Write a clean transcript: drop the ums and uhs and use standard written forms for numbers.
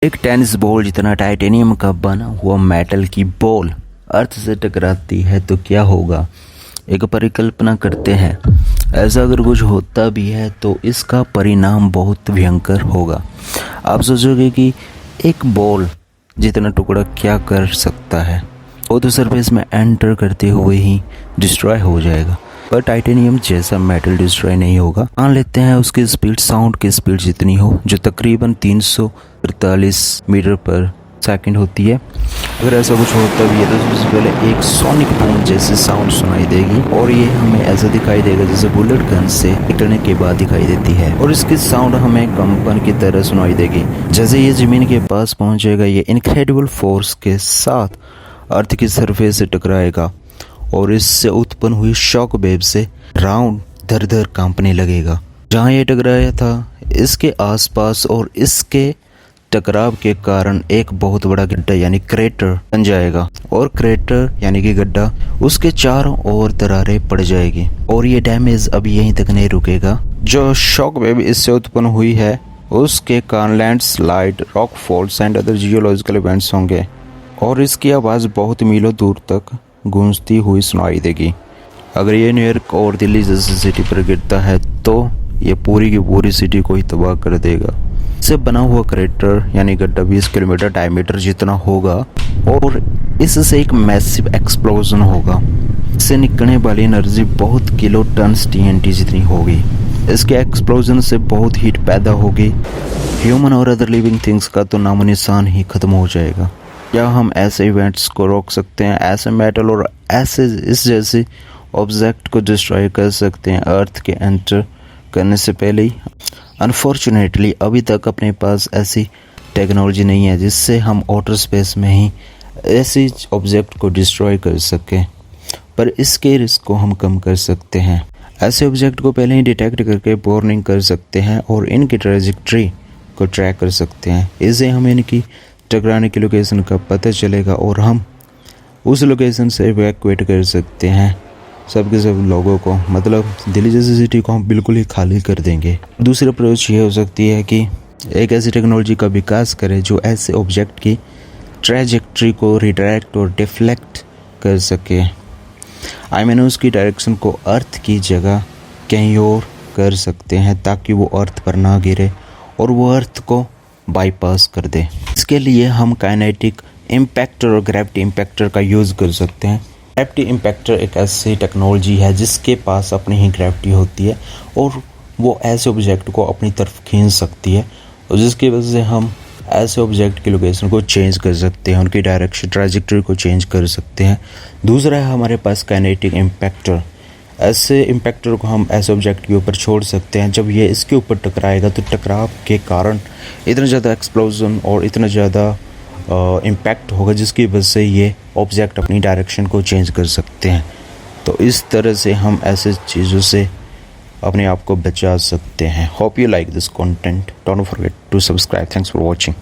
एक tennis ball जितना titanium का बना हुआ मेटल की बॉल अर्थ से टकराती है तो क्या होगा। एक परिकल्पना करते हैं, ऐसा अगर कुछ होता भी है तो इसका परिणाम बहुत भयंकर होगा। आप सोचोगे कि एक बॉल जितना टुकड़ा क्या कर सकता है, वो तो सरफेस में एंटर करते हुए ही डिस्ट्रॉय हो जाएगा, पर टाइटेनियम जैसा मेटल डिस्ट्रॉय नहीं होगा। मान लेते हैं उसकी स्पीड साउंड की स्पीड जितनी हो, जो तकरीबन 343 मीटर पर सेकंड होती है। अगर ऐसा कुछ होता भी है तो सबसे पहले एक सोनिक बूम जैसी साउंड सुनाई देगी और ये हमें ऐसा दिखाई देगा जैसे बुलेट गन से निकलने के बाद दिखाई देती है, और इसकी साउंड हमें कंपन की तरह सुनाई देगी। जैसे ये जमीन के पास पहुंचेगा, ये इनक्रेडिबल फोर्स के साथ अर्थ की सरफेस से टकराएगा और इससे उत्पन्न हुई शॉक वेव से ग्राउंड दर दर कांपने लगेगा। जहाँ ये टकराया था इसके आसपास और इसके टकराव के कारण एक बहुत बड़ा गड्ढा यानी क्रेटर बन जाएगा, और क्रेटर यानी कि गड्ढा, उसके चारों ओर दरारें पड़ जाएगी और ये डैमेज अब यहीं तक नहीं रुकेगा। जो शॉक वेव इससे उत्पन्न हुई है उसके कारण landslide, rock falls and other geological events होंगे और इसकी आवाज़ बहुत मीलों दूर तक गूंजती हुई सुनाई देगी। अगर ये न्यूयॉर्क और दिल्ली जैसी सिटी पर गिरता है तो ये पूरी की पूरी सिटी को ही तबाह कर देगा। इससे बना हुआ क्रेटर यानी गड्ढा 20 किलोमीटर डायमीटर जितना होगा और इससे एक मैसिव एक्सप्लोजन होगा। इससे निकलने वाली एनर्जी बहुत किलो टन TNT जितनी होगी। इसके एक्सप्लोजन से बहुत हीट पैदा होगी। ह्यूमन और अदर लिविंग थिंग्स का तो नामो निशान ही खत्म हो जाएगा। क्या हम ऐसे इवेंट्स को रोक सकते हैं? ऐसे मेटल और ऐसे इस जैसे ऑब्जेक्ट को डिस्ट्रॉय कर सकते हैं अर्थ के एंटर करने से पहले ही? अनफॉर्चुनेटली अभी तक अपने पास ऐसी टेक्नोलॉजी नहीं है जिससे हम आउटर स्पेस में ही ऐसी ऑब्जेक्ट को डिस्ट्रॉय कर सकें, पर इसके रिस्क को हम कम कर सकते हैं। ऐसे ऑब्जेक्ट को पहले ही डिटेक्ट करके वार्निंग कर सकते हैं और इनकी ट्रैजेक्टरी को ट्रैक कर सकते हैं। इससे हमें इनकी टकराने की लोकेशन का पता चलेगा और हम उस लोकेशन से इवैक्यूएट कर सकते हैं सब के सब लोगों को। मतलब दिल्ली जैसी सिटी को हम बिल्कुल ही खाली कर देंगे। दूसरी अप्रोच ये हो सकती है कि एक ऐसी टेक्नोलॉजी का विकास करें जो ऐसे ऑब्जेक्ट की ट्रैजेक्टरी को रिडायरेक्ट और डिफ्लेक्ट कर सके। उसकी डायरेक्शन को अर्थ की जगह कहीं और कर सकते हैं ताकि वो अर्थ पर ना गिरे और वो अर्थ को बाईपास कर दे। इसके लिए हम काइनेटिक इम्पैक्टर और ग्रेविटी इम्पैक्टर का यूज़ कर सकते हैं। ग्रेविटी इम्पैक्टर एक ऐसी टेक्नोलॉजी है जिसके पास अपनी ही ग्रेविटी होती है और वो ऐसे ऑब्जेक्ट को अपनी तरफ खींच सकती है, और जिसकी वजह से हम ऐसे ऑब्जेक्ट की लोकेशन को चेंज कर सकते हैं, उनकी डायरेक्शन ट्रैजेक्टरी को चेंज कर सकते हैं। दूसरा है हमारे पास काइनेटिक इम्पैक्टर। ऐसे इम्पैक्टर को हम ऐसे ऑब्जेक्ट के ऊपर छोड़ सकते हैं। जब ये इसके ऊपर टकराएगा तो टकराव के कारण इतना ज़्यादा एक्सप्लोजन और इतना ज़्यादा इम्पैक्ट होगा जिसकी वजह से ये ऑब्जेक्ट अपनी डायरेक्शन को चेंज कर सकते हैं। तो इस तरह से हम ऐसे चीज़ों से अपने आप को बचा सकते हैं। Hope you like this content. Don't forget to subscribe. Thanks for watching.